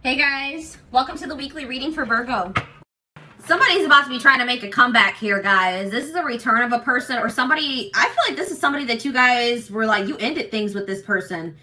Hey guys, welcome to the weekly reading for Virgo. Somebody's about to be trying to make a comeback here, guys. This is a return of a person or somebody. I feel like this is somebody that you guys were like, you ended things with this person.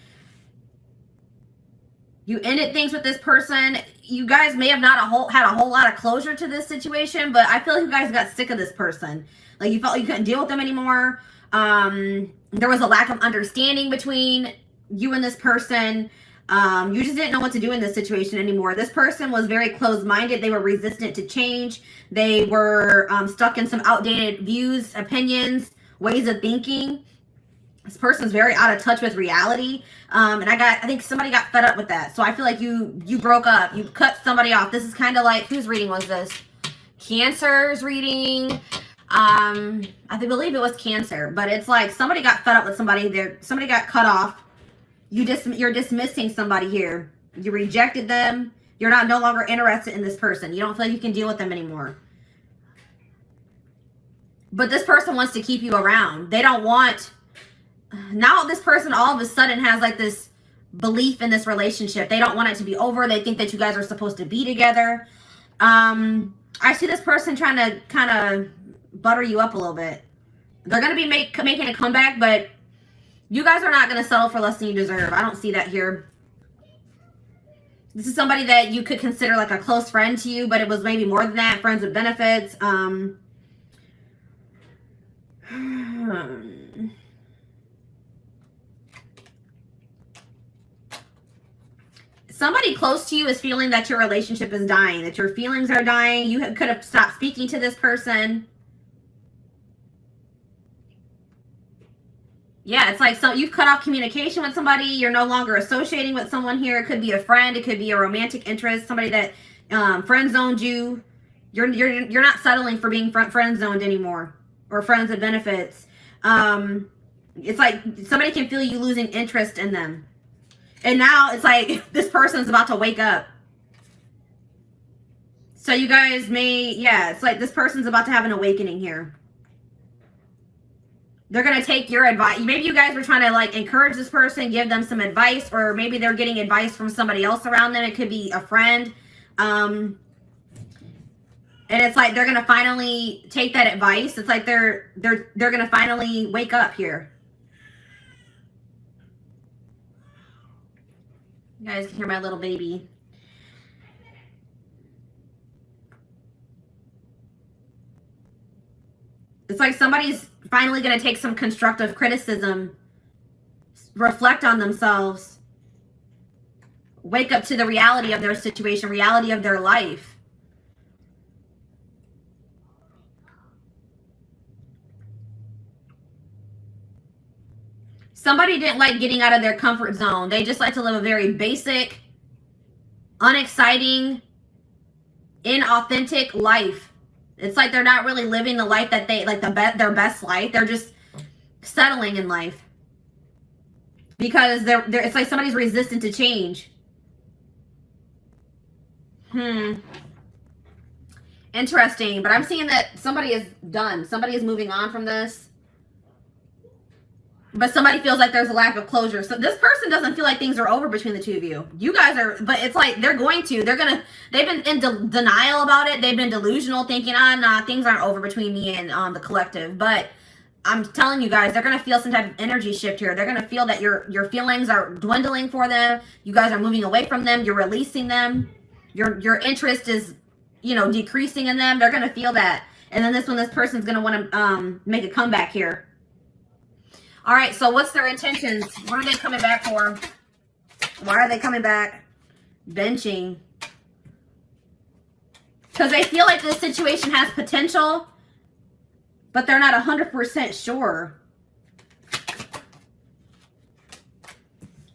You ended things with this person. You guys may have not had a whole lot of closure to this situation, but I feel like you guys got sick of this person. Like you felt like you couldn't deal with them anymore. There was a lack of understanding between you and this person. You just didn't know what to do in this situation anymore. This person was very closed-minded. They were resistant to change. They were stuck in some outdated views, opinions, ways of thinking. This person's very out of touch with reality. And I think somebody got fed up with that. So I feel like you broke up. You cut somebody off. This is kind of like, whose reading was this? Cancer's reading. I believe it was Cancer. But it's like somebody got fed up with somebody. Somebody got cut off. You're dismissing somebody here. You rejected them. You're no longer interested in this person. You don't feel like you can deal with them anymore. But this person wants to keep you around. They don't want... Now this person all of a sudden has like this belief in this relationship. They don't want it to be over. They think that you guys are supposed to be together. I see this person trying to kind of butter you up a little bit. They're going to be making a comeback, but you guys are not going to settle for less than you deserve. I don't see that here. This is somebody that you could consider like a close friend to you, but it was maybe more than that. Friends with benefits. Somebody close to you is feeling that your relationship is dying, that your feelings are dying. You could have stopped speaking to this person. Yeah, it's like you've cut off communication with somebody. You're no longer associating with someone here. It could be a friend. It could be a romantic interest. Somebody that friend zoned you. You're not settling for being friend zoned anymore, or friends with benefits. It's like somebody can feel you losing interest in them, and now it's like this person's about to wake up. So you guys may, yeah, it's like this person's about to have an awakening here. They're going to take your advice. Maybe you guys were trying to like encourage this person, give them some advice, or maybe they're getting advice from somebody else around them. It could be a friend. And it's like they're going to finally take that advice. It's like they're going to finally wake up here. You guys can hear my little baby. It's like somebody's finally going to take some constructive criticism, reflect on themselves, wake up to the reality of their situation, reality of their life. Somebody didn't like getting out of their comfort zone. They just like to live a very basic, unexciting, inauthentic life. It's like they're not really living the life that they like, their best life. They're just settling in life because it's like somebody's resistant to change. Interesting, but I'm seeing that somebody is done. Somebody is moving on from this. But somebody feels like there's a lack of closure. So this person doesn't feel like things are over between the two of you. You guys are, but it's like they've been in denial about it. They've been delusional, thinking, nah, things aren't over between me and the collective. But I'm telling you guys, they're going to feel some type of energy shift here. They're going to feel that your feelings are dwindling for them. You guys are moving away from them. You're releasing them. Your interest is, decreasing in them. They're going to feel that. And then this person's going to want to make a comeback here. All right, so what's their intentions? What are they coming back for? Why are they coming back? Benching. Because they feel like this situation has potential, but they're not 100% sure.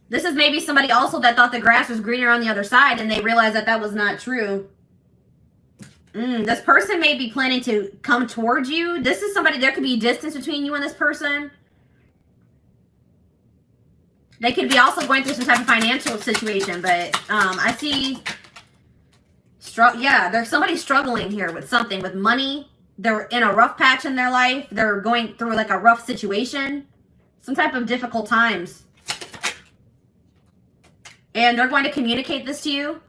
This is maybe somebody also that thought the grass was greener on the other side, and they realized that was not true. This person may be planning to come towards you. This is somebody, there could be distance between you and this person. They could be also going through some type of financial situation, but I see, there's somebody struggling here with something, with money. They're in a rough patch in their life. They're going through like a rough situation, some type of difficult times. And they're going to communicate this to you.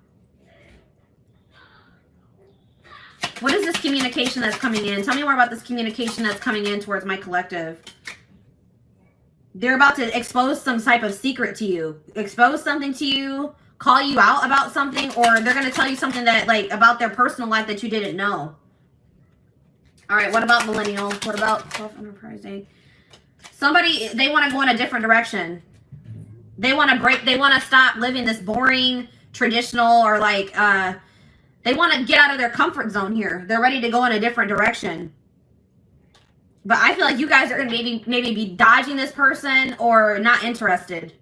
What is this communication that's coming in? Tell me more about this communication that's coming in towards my collective. They're about to expose some type of secret to you. Expose something to you. Call you out about something. Or they're going to tell you something that, like, about their personal life that you didn't know. All right, what about millennial? What about self-enterprising? Somebody, they want to go in a different direction. They want to break, they want to stop living this boring, traditional, or like, they want to get out of their comfort zone here. They're ready to go in a different direction. But I feel like you guys are going to maybe be dodging this person or not interested.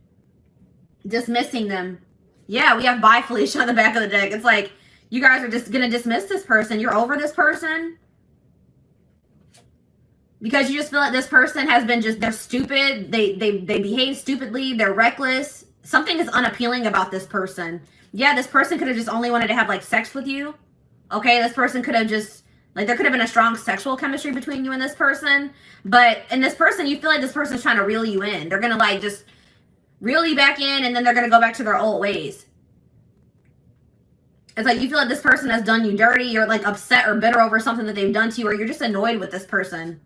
Dismissing them. Yeah, we have bye Felicia on the back of the deck. It's like, you guys are just going to dismiss this person. You're over this person. Because you just feel like this person has been just, they're stupid. They behave stupidly. They're reckless. Something is unappealing about this person. Yeah, this person could have just only wanted to have, like, sex with you. Okay, this person could have just, like, there could have been a strong sexual chemistry between you and this person. But in this person, you feel like this person's trying to reel you in. They're going to, like, just reel you back in, and then they're going to go back to their old ways. It's like you feel like this person has done you dirty. You're, like, upset or bitter over something that they've done to you, or you're just annoyed with this person.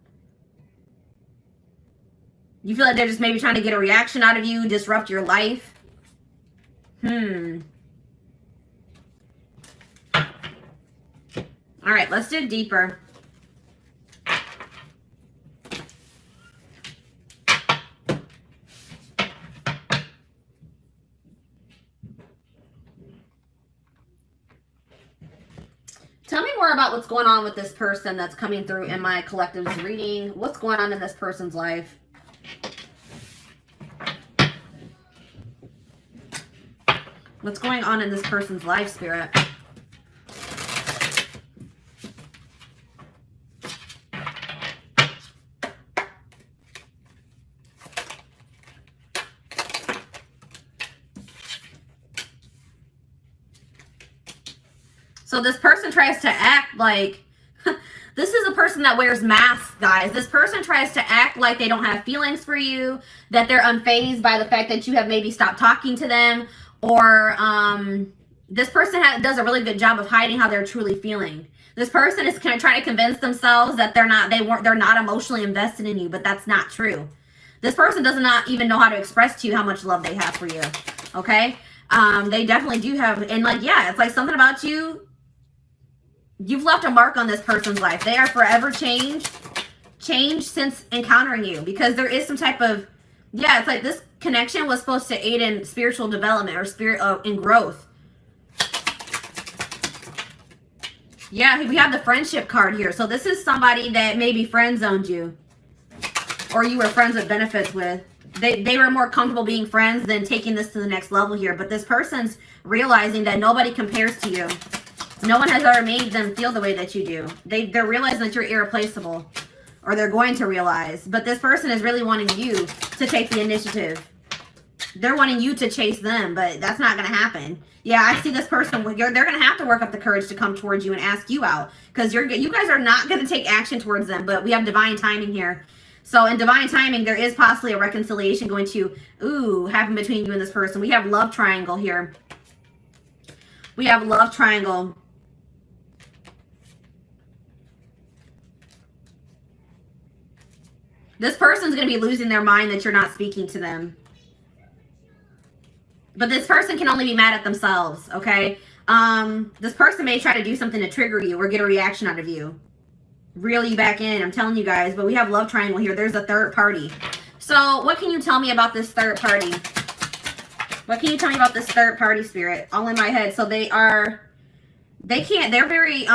You feel like they're just maybe trying to get a reaction out of you, disrupt your life. All right, let's dig deeper. Tell me more about what's going on with this person that's coming through in my collective's reading. What's going on in this person's life? What's going on in this person's life, Spirit? So this person tries to act like, this is a person that wears masks, guys. This person tries to act like they don't have feelings for you, that they're unfazed by the fact that you have maybe stopped talking to them, or this person does a really good job of hiding how they're truly feeling. This person is kind of trying to convince themselves that they're not emotionally invested in you, but that's not true. This person does not even know how to express to you how much love they have for you. Okay? They definitely do have, and like, yeah, it's like something about you. You've left a mark on this person's life. They are forever changed since encountering you, because there is some type of, yeah, it's like this connection was supposed to aid in spiritual development or in growth. Yeah, we have the friendship card here. So this is somebody that maybe friend zoned you, or you were friends with benefits with. They were more comfortable being friends than taking this to the next level here. But this person's realizing that nobody compares to you. No one has ever made them feel the way that you do. They're realizing that you're irreplaceable, or they're going to realize. But this person is really wanting you to take the initiative. They're wanting you to chase them, but that's not going to happen. Yeah, I see this person. They're going to have to work up the courage to come towards you and ask you out, because you guys are not going to take action towards them. But we have divine timing here. So in divine timing, there is possibly a reconciliation going to happen between you and this person. We have love triangle here. We have love triangle. This person's going to be losing their mind that you're not speaking to them. But this person can only be mad at themselves, okay? This person may try to do something to trigger you or get a reaction out of you. Reel you back in, I'm telling you guys. But we have love triangle here. There's a third party. So what can you tell me about this third party? What can you tell me about this third party, Spirit? All in my head. So they're very,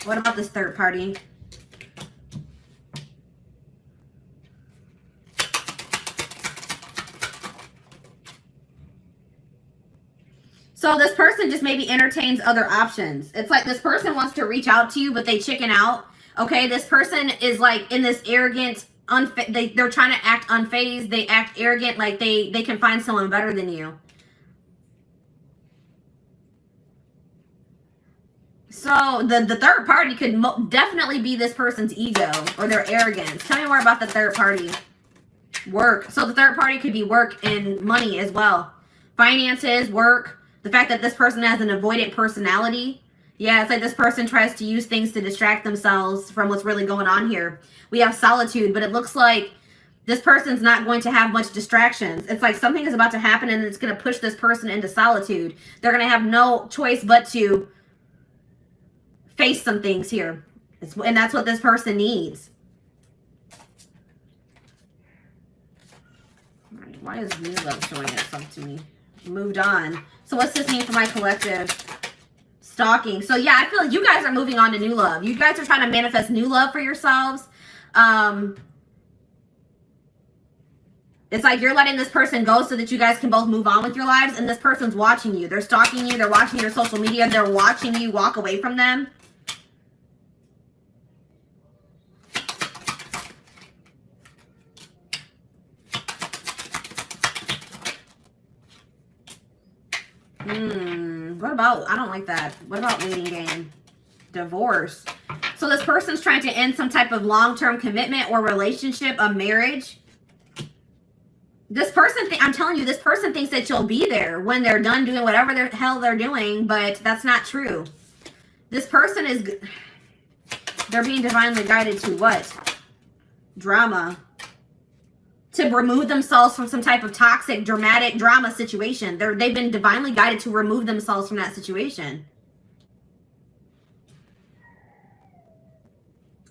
what about this third party? So this person just maybe entertains other options. It's like this person wants to reach out to you, but they chicken out. Okay, this person is like in this arrogant, they're trying to act unfazed. They act arrogant, like they can find someone better than you. So the third party could definitely be this person's ego or their arrogance. Tell me more about the third party. Work. So the third party could be work and money as well. Finances, work. The fact that this person has an avoidant personality. Yeah, it's like this person tries to use things to distract themselves from what's really going on here. We have solitude, but it looks like this person's not going to have much distractions. It's like something is about to happen and it's going to push this person into solitude. They're going to have no choice but to face some things here. And that's what this person needs. All right, why is new love showing itself to me? Moved on. So what's this mean for my collective? Stalking. So yeah, I feel like you guys are moving on to new love. You guys are trying to manifest new love for yourselves. It's like you're letting this person go so that you guys can both move on with your lives, and this person's watching you. They're stalking you. They're watching your social media. They're watching you walk away from them. What about, I don't like that. What about waiting game? Divorce. So this person's trying to end some type of long-term commitment or relationship, a marriage. This person, I'm telling you, this person thinks that you'll be there when they're done doing whatever the hell they're doing, but that's not true. This person is, they're being divinely guided to what? Drama. To remove themselves from some type of toxic, dramatic drama situation. They've been divinely guided to remove themselves from that situation.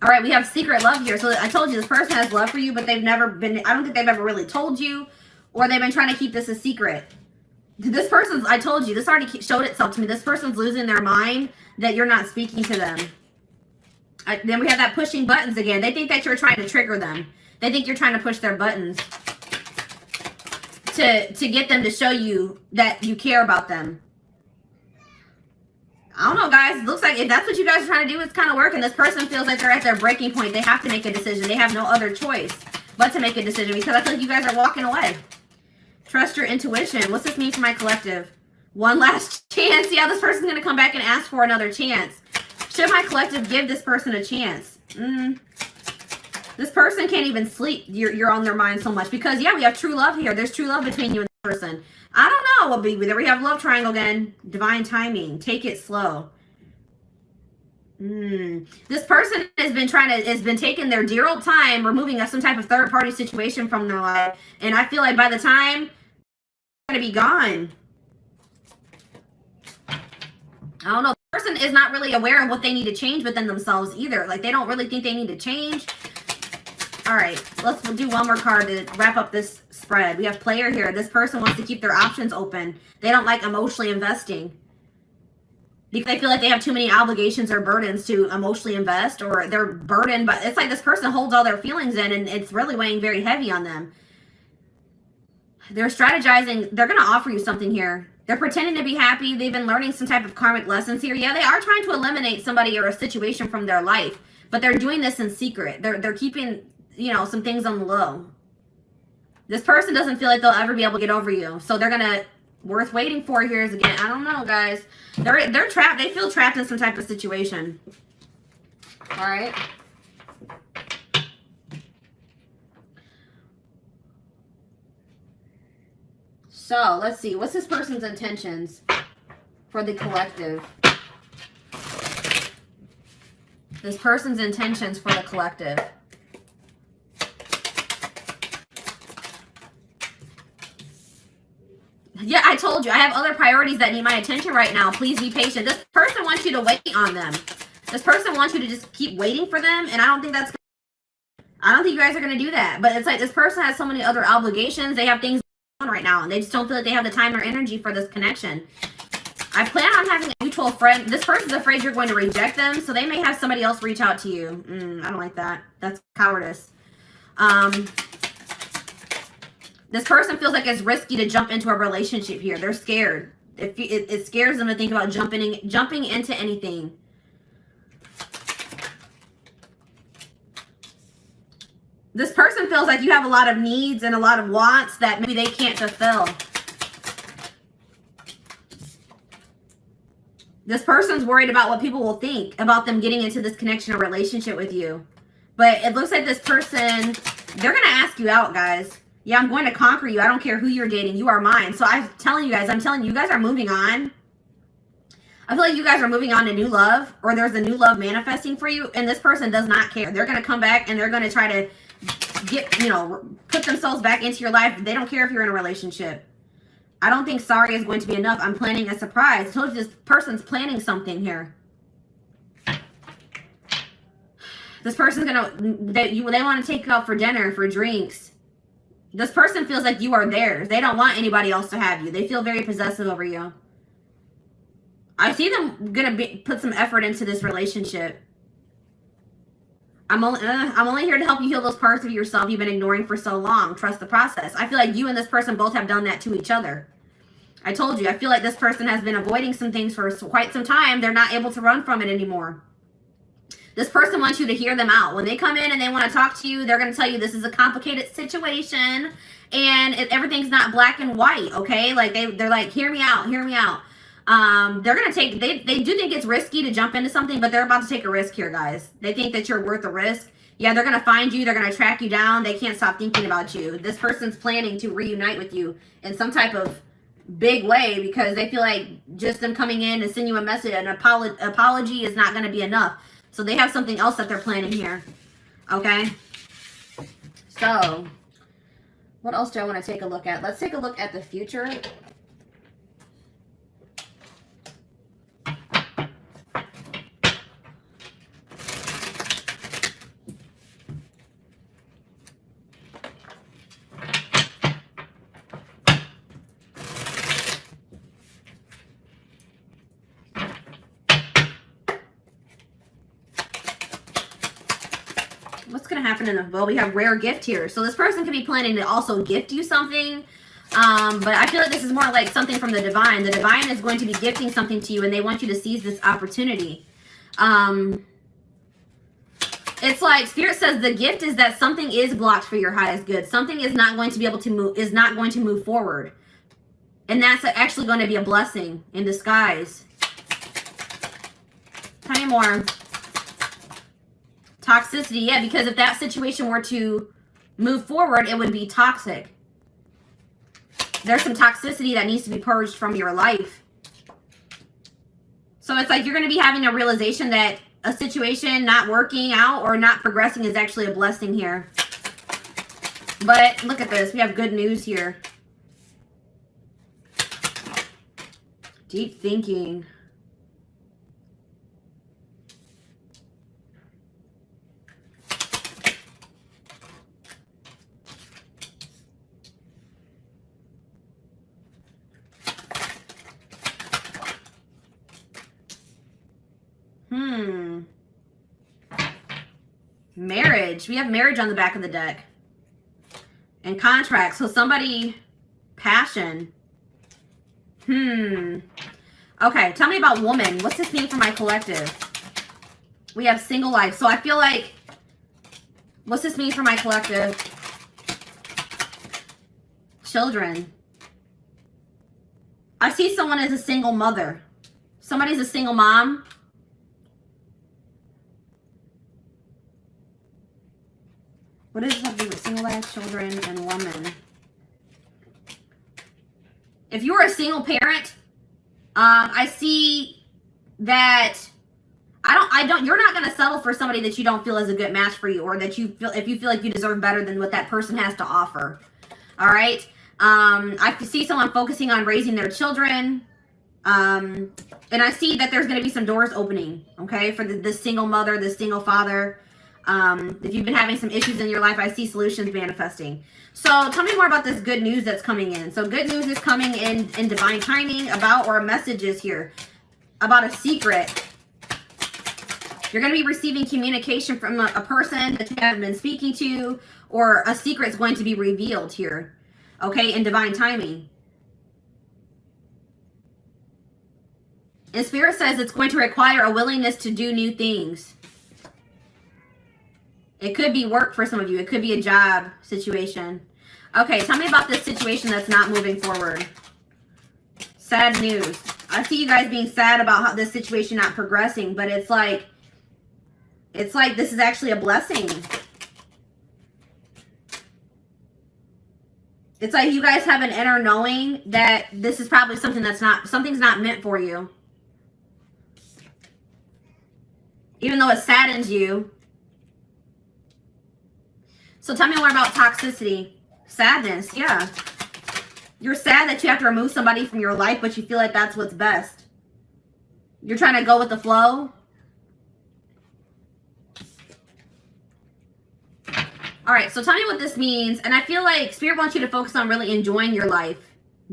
All right, we have secret love here. So I told you this person has love for you, but they've never been, I don't think they've ever really told you, or they've been trying to keep this a secret. This person's, I told you, this already showed itself to me. This person's losing their mind that you're not speaking to them. Then we have that pushing buttons again. They think that you're trying to trigger them. They think you're trying to push their buttons to get them to show you that you care about them. I don't know, guys. It looks like if that's what you guys are trying to do, it's kind of working. This person feels like they're at their breaking point. They have to make a decision. They have no other choice but to make a decision because I feel like you guys are walking away. Trust your intuition. What's this mean for my collective? One last chance. Yeah, this person's going to come back and ask for another chance. Should my collective give this person a chance? This person can't even sleep. You're on their mind so much because, yeah, we have true love here. There's true love between you and the person. I don't know what be there. We have love triangle again. Divine timing. Take it slow. This person has been taking their dear old time removing some type of third party situation from their life. And I feel like by the time they're going to be gone. I don't know. The person is not really aware of what they need to change within themselves either. Like they don't really think they need to change. All right, let's do one more card to wrap up this spread. We have player here. This person wants to keep their options open. They don't like emotionally investing. Because they feel like they have too many obligations or burdens to emotionally invest, or they're burdened, but it's like this person holds all their feelings in and it's really weighing very heavy on them. They're strategizing. They're going to offer you something here. They're pretending to be happy. They've been learning some type of karmic lessons here. Yeah, they are trying to eliminate somebody or a situation from their life, but they're doing this in secret. They're keeping, you know, some things on the low. This person doesn't feel like they'll ever be able to get over you. So they're going to, worth waiting for here is again, I don't know, guys. They're trapped. They feel trapped in some type of situation. All right. So let's see. What's this person's intentions for the collective? This person's intentions for the collective. Yeah, I told you. I have other priorities that need my attention right now. Please be patient. This person wants you to wait on them. This person wants you to just keep waiting for them, and I don't think that's... I don't think you guys are going to do that. But it's like this person has so many other obligations. They have things going on right now, and they just don't feel like they have the time or energy for this connection. I plan on having a mutual friend. This person's afraid you're going to reject them, so they may have somebody else reach out to you. I don't like that. That's cowardice. This person feels like it's risky to jump into a relationship here. They're scared. It scares them to think about jumping into anything. This person feels like you have a lot of needs and a lot of wants that maybe they can't fulfill. This person's worried about what people will think about them getting into this connection or relationship with you. But it looks like this person, they're going to ask you out, guys. Yeah, I'm going to conquer you. I don't care who you're dating. You are mine. So I'm telling you guys are moving on. I feel like you guys are moving on to new love, or there's a new love manifesting for you, and this person does not care. They're going to come back and they're going to try to get, you know, put themselves back into your life. They don't care if you're in a relationship. I don't think sorry is going to be enough. I'm planning a surprise. I told you this person's planning something here. This person's they want to take you out for dinner, for drinks. This person feels like you are theirs. They don't want anybody else to have you. They feel very possessive over you. I see them gonna put some effort into this relationship. I'm only here to help you heal those parts of yourself you've been ignoring for so long. Trust the process. I feel like you and this person both have done that to each other. I told you, I feel like this person has been avoiding some things for quite some time. They're not able to run from it anymore. This person wants you to hear them out. When they come in and they want to talk to you, they're going to tell you this is a complicated situation and everything's not black and white, okay? Like they're like, hear me out, hear me out. They're going to take, they do think it's risky to jump into something, but they're about to take a risk here, guys. They think that you're worth the risk. Yeah, they're going to find you. They're going to track you down. They can't stop thinking about you. This person's planning to reunite with you in some type of big way because they feel like just them coming in and sending you a message, an apology is not going to be enough. So they have something else that they're planning here. Okay? So, what else do I want to take a look at? Let's take a look at the future. What's going to happen in the, well, we have rare gift here. So this person could be planning to also gift you something. But I feel like this is more like something from the divine. The divine is going to be gifting something to you and they want you to seize this opportunity. It's like Spirit says the gift is that something is blocked for your highest good. Something is not going to be able to move, is not going to move forward. And that's actually going to be a blessing in disguise. Tell me more. Toxicity, yeah, because if that situation were to move forward, it would be toxic. There's some toxicity that needs to be purged from your life. So it's like you're going to be having a realization that a situation not working out or not progressing is actually a blessing here. But look at this. We have good news here. Deep thinking. Marriage. We have marriage on the back of the deck. And contract. So somebody, passion. Okay, tell me about woman. What's this mean for my collective? We have single life. So I feel like, what's this mean for my collective? Children. I see someone as a single mother. Somebody's a single mom. What does this have to do with single life, children, and woman? If you're a single parent, I see that you're not going to settle for somebody that you don't feel is a good match for you, or that you feel, if you feel like you deserve better than what that person has to offer. All right. I see someone focusing on raising their children. And I see that there's going to be some doors opening, okay, for the single mother, the single father. If you've been having some issues in your life, I see solutions manifesting. So tell me more about this good news that's coming in. So good news is coming in divine timing about, or messages here about a secret. You're going to be receiving communication from a person that you haven't been speaking to, or a secret is going to be revealed here, okay, in divine timing. And Spirit says it's going to require a willingness to do new things. It could be work for some of you. It could be a job situation. Okay, tell me about this situation that's not moving forward. Sad news. I see you guys being sad about how this situation not progressing, but it's like this is actually a blessing. It's like you guys have an inner knowing that this is probably something that's not, something's not meant for you. even though it saddens you. So tell me more about toxicity. Sadness, yeah. You're sad that you have to remove somebody from your life, but you feel like that's what's best. You're trying to go with the flow. All right, so tell me what this means. And I feel like Spirit wants you to focus on really enjoying your life,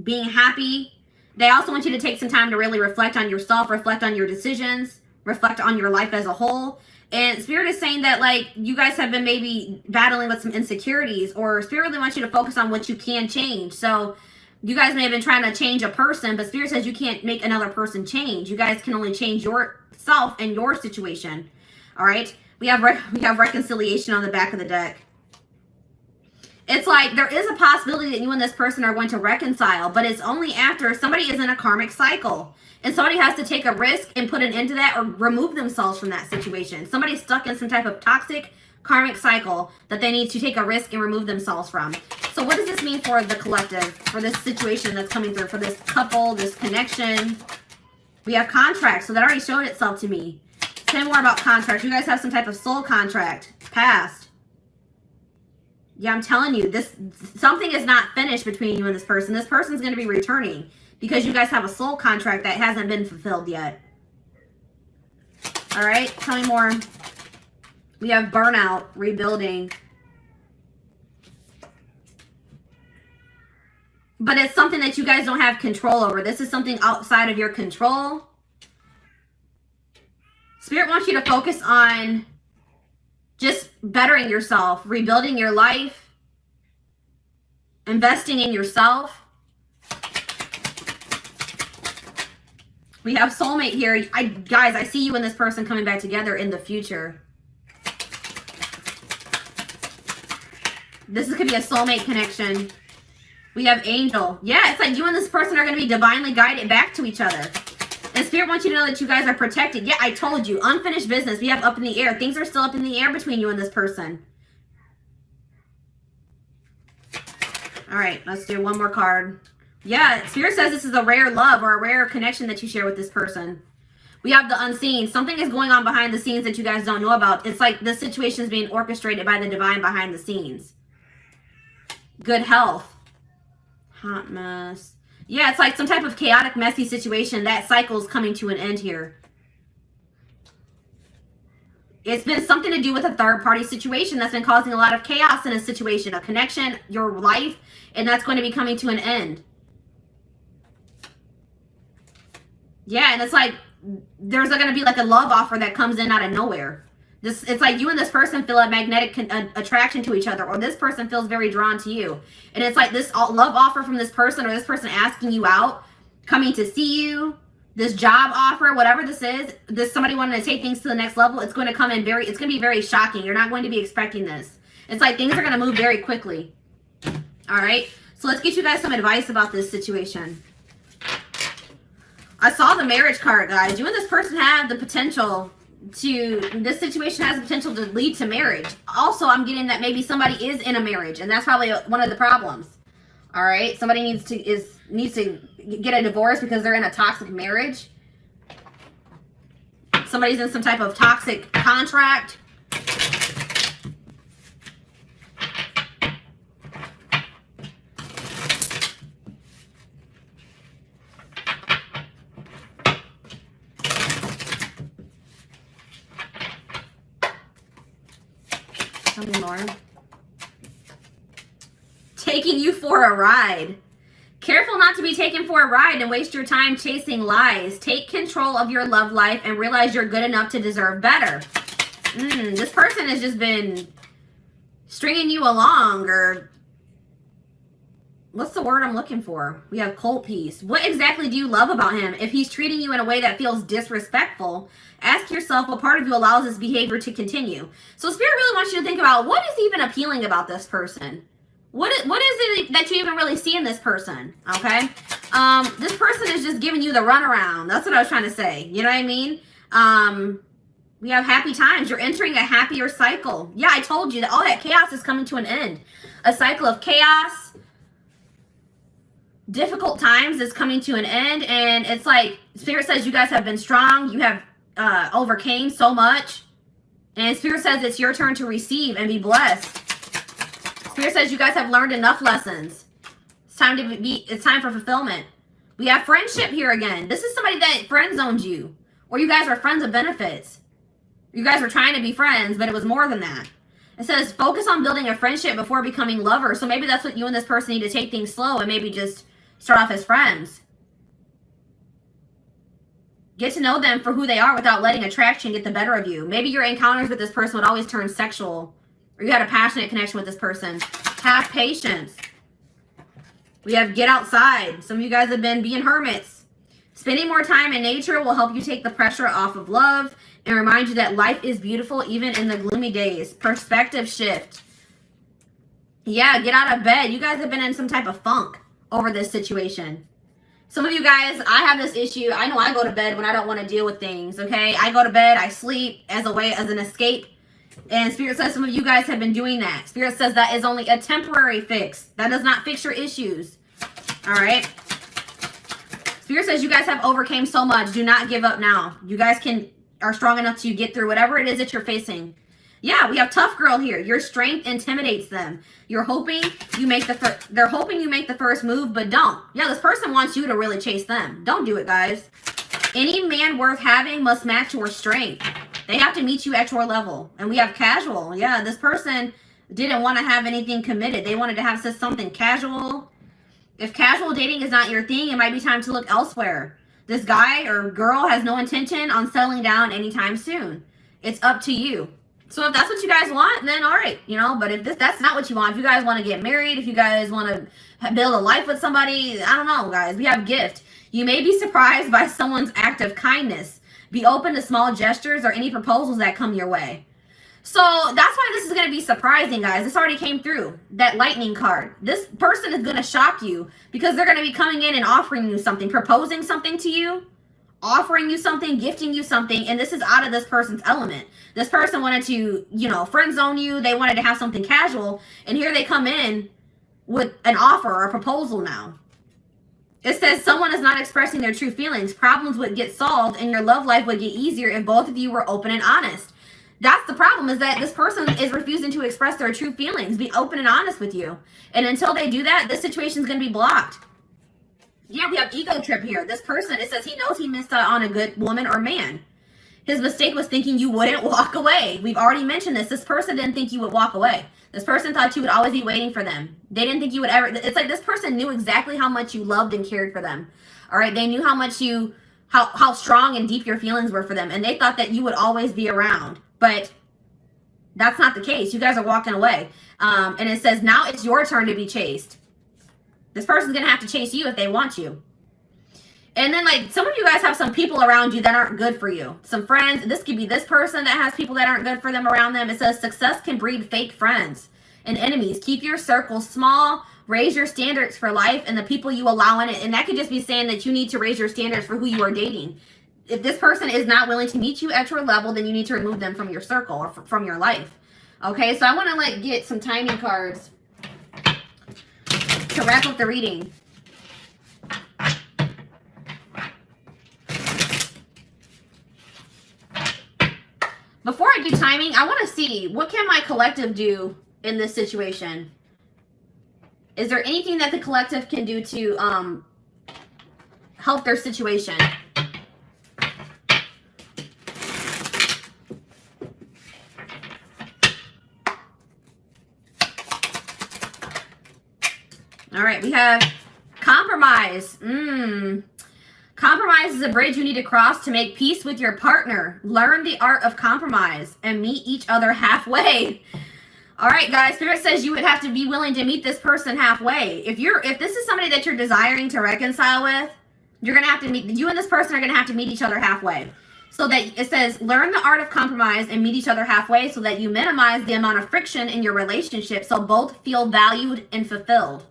being happy. They also want you to take some time to really reflect on yourself, reflect on your decisions, reflect on your life as a whole. And Spirit is saying that, like, you guys have been maybe battling with some insecurities, or Spirit really wants you to focus on what you can change. So you guys may have been trying to change a person, but Spirit says you can't make another person change. You guys can only change yourself and your situation. All right? We have reconciliation on the back of the deck. It's like there is a possibility that you and this person are going to reconcile, but it's only after somebody is in a karmic cycle. And somebody has to take a risk and put an end to that or remove themselves from that situation. Somebody's stuck in some type of toxic karmic cycle that they need to take a risk and remove themselves from. So what does this mean for the collective, for this situation that's coming through, for this couple, this connection? We have contracts, so that already showed itself to me. Say more about contracts. You guys have some type of soul contract, past. Yeah, I'm telling you, something is not finished between you and this person. This person's going to be returning because you guys have a soul contract that hasn't been fulfilled yet. All right, tell me more. We have burnout, rebuilding. But it's something that you guys don't have control over. This is something outside of your control. Spirit wants you to focus on just bettering yourself, rebuilding your life, investing in yourself. We have soulmate here. Guys, I see you and this person coming back together in the future. This could be a soulmate connection. We have angel. Yeah, it's like you and this person are going to be divinely guided back to each other. And Spirit wants you to know that you guys are protected. Yeah, I told you. Unfinished business. We have up in the air. Things are still up in the air between you and this person. All right, let's do one more card. Yeah, Spirit says this is a rare love or a rare connection that you share with this person. We have the unseen. Something is going on behind the scenes that you guys don't know about. It's like this situation is being orchestrated by the divine behind the scenes. Good health. Hot mess. Yeah, it's like some type of chaotic, messy situation. That cycle is coming to an end here. It's been something to do with a third-party situation that's been causing a lot of chaos in a situation, a connection, your life, and that's going to be coming to an end. Yeah, and it's like there's going to be like a love offer that comes in out of nowhere. It's like you and this person feel a magnetic attraction to each other, or this person feels very drawn to you. And it's like this love offer from this person, or this person asking you out, coming to see you, this job offer, whatever this is, somebody wanting to take things to the next level. It's going to come in it's going to be very shocking. You're not going to be expecting this. It's like things are going to move very quickly. All right. So let's get you guys some advice about this situation. I saw the marriage card, guys. You and this person have the potential this situation has the potential to lead to marriage. Also, I'm getting that maybe somebody is in a marriage, and that's probably one of the problems. All right, somebody needs to get a divorce because they're in a toxic marriage. Somebody's in some type of toxic contract. More. Taking you for a ride. Careful not to be taken for a ride and waste your time chasing lies. Take control of your love life and realize you're good enough to deserve better. This person has just been stringing you along, or what's the word I'm looking for? We have cold peace. What exactly do you love about him? If he's treating you in a way that feels disrespectful, ask yourself what part of you allows this behavior to continue. So Spirit really wants you to think about what is even appealing about this person. What is it that you even really see in this person? Okay. This person is just giving you the runaround. That's what I was trying to say. You know what I mean? We have happy times. You're entering a happier cycle. Yeah, I told you that all that chaos is coming to an end. A cycle of chaos, difficult times is coming to an end. And it's like Spirit says you guys have been strong. You have overcame so much. And Spirit says it's your turn to receive and be blessed. Spirit says you guys have learned enough lessons. It's time for fulfillment. We have friendship here again. This is somebody that friend zoned you. Or you guys are friends of benefits. You guys were trying to be friends, but it was more than that. It says focus on building a friendship before becoming lovers. So maybe that's what you and this person need to take things slow and maybe just start off as friends. Get to know them for who they are without letting attraction get the better of you. Maybe your encounters with this person would always turn sexual. Or you had a passionate connection with this person. Have patience. We have get outside. Some of you guys have been being hermits. Spending more time in nature will help you take the pressure off of love and remind you that life is beautiful even in the gloomy days. Perspective shift. Yeah, get out of bed. You guys have been in some type of funk over this situation. Some of you guys, I have this issue. I know I go to bed when I don't want to deal with things, okay? I go to bed, I sleep as an escape. And Spirit says some of you guys have been doing that. Spirit says that is only a temporary fix. That does not fix your issues. All right? Spirit says you guys have overcame so much. Do not give up now. You guys are strong enough to get through whatever it is that you're facing. Yeah, we have tough girl here. Your strength intimidates them. You're hoping you make they're hoping you make the first move, but don't. Yeah, this person wants you to really chase them. Don't do it, guys. Any man worth having must match your strength. They have to meet you at your level. And we have casual. Yeah, this person didn't want to have anything committed. They wanted to have something casual. If casual dating is not your thing, it might be time to look elsewhere. This guy or girl has no intention on settling down anytime soon. It's up to you. So if that's what you guys want, then all right, you know, but if that's not what you want, if you guys want to get married, if you guys want to build a life with somebody, I don't know, guys, we have gift. You may be surprised by someone's act of kindness. Be open to small gestures or any proposals that come your way. So that's why this is going to be surprising, guys. This already came through, that lightning card. This person is going to shock you because they're going to be coming in and offering you something, proposing something to you, offering you something, gifting you something, and this is out of this person's element. This person wanted to, you know, friend zone you. They wanted to have something casual, and here they come in with an offer or a proposal now. It says someone is not expressing their true feelings. Problems would get solved, and your love life would get easier if both of you were open and honest. That's the problem, is that this person is refusing to express their true feelings, be open and honest with you. And until they do that, this situation is going to be blocked. Yeah, we have ego trip here. This person, it says he knows he missed out on a good woman or man. His mistake was thinking you wouldn't walk away. We've already mentioned this. This person didn't think you would walk away. This person thought you would always be waiting for them. They didn't think you would ever. It's like this person knew exactly how much you loved and cared for them. All right, they knew how much how strong and deep your feelings were for them, and they thought that you would always be around. But that's not the case. You guys are walking away. And it says now it's your turn to be chased. This person's going to have to chase you if they want you. And then, like, some of you guys have some people around you that aren't good for you. Some friends. This could be this person that has people that aren't good for them around them. It says success can breed fake friends and enemies. Keep your circle small. Raise your standards for life and the people you allow in it. And that could just be saying that you need to raise your standards for who you are dating. If this person is not willing to meet you at your level, then you need to remove them from your circle or from your life. Okay, so I want to, like, get some timing cards to wrap up the reading. Before I do timing, I want to see, what can my collective do in this situation? Is there anything that the collective can do to help their situation? All right, we have compromise. Compromise is a bridge you need to cross to make peace with your partner. Learn the art of compromise and meet each other halfway. All right, guys, Spirit says you would have to be willing to meet this person halfway. If this is somebody that you're desiring to reconcile with, you're going to have to meet, you and this person are going to have to meet each other halfway. So that it says, learn the art of compromise and meet each other halfway so that you minimize the amount of friction in your relationship so both feel valued and fulfilled.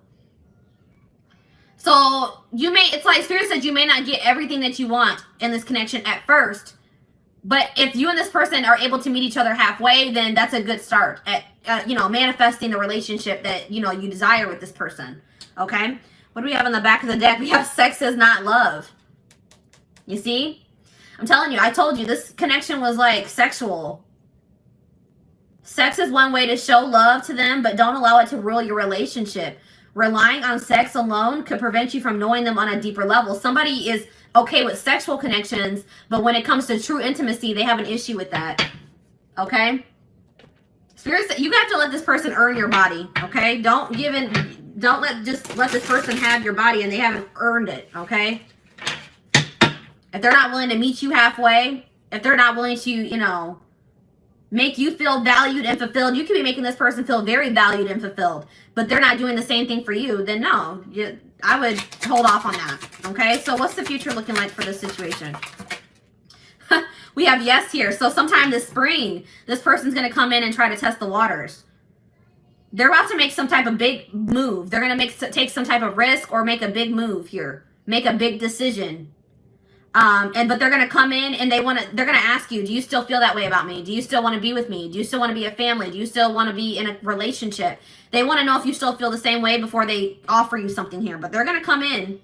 So it's like Spirit said, you may not get everything that you want in this connection at first, but if you and this person are able to meet each other halfway, then that's a good start at, manifesting the relationship that, you desire with this person. Okay. What do we have on the back of the deck? We have sex is not love. You see? I'm telling you, I told you this connection was like sexual. Sex is one way to show love to them, but don't allow it to rule your relationship. Relying on sex alone could prevent you from knowing them on a deeper level. Somebody is okay with sexual connections, but when it comes to true intimacy, they have an issue with that. Okay? Spirits, you have to let this person earn your body. Okay? Don't let this person have your body and they haven't earned it. Okay? If they're not willing to meet you halfway, if they're not willing to, you know, make you feel valued and fulfilled, you could be making this person feel very valued and fulfilled, but they're not doing the same thing for you, then no, I would hold off on that. Okay, so what's the future looking like for this situation? We have yes here. So sometime this spring, this person's going to come in and try to test the waters. They're about to make some type of big move. They're going to take some type of risk or make a big move here, make a big decision. But they're going to come in and they're going to ask you, do you still feel that way about me? Do you still want to be with me? Do you still want to be a family? Do you still want to be in a relationship? They want to know if you still feel the same way before they offer you something here, but they're going to come in.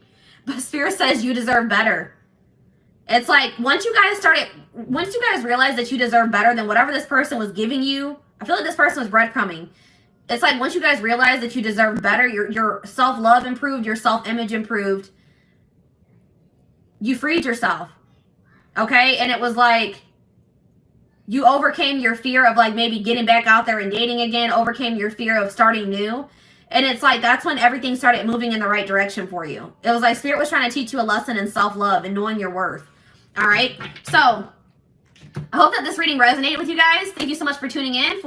But Spirit says you deserve better. It's like, once you guys realize that you deserve better than whatever this person was giving you, I feel like this person was breadcrumbing. It's like, once you guys realize that you deserve better, your self-love improved, your self-image improved, you freed yourself, okay? And it was like, you overcame your fear of like maybe getting back out there and dating again, overcame your fear of starting new. And it's like, that's when everything started moving in the right direction for you. It was like Spirit was trying to teach you a lesson in self-love and knowing your worth. All right? So I hope that this reading resonated with you guys. Thank you so much for tuning in.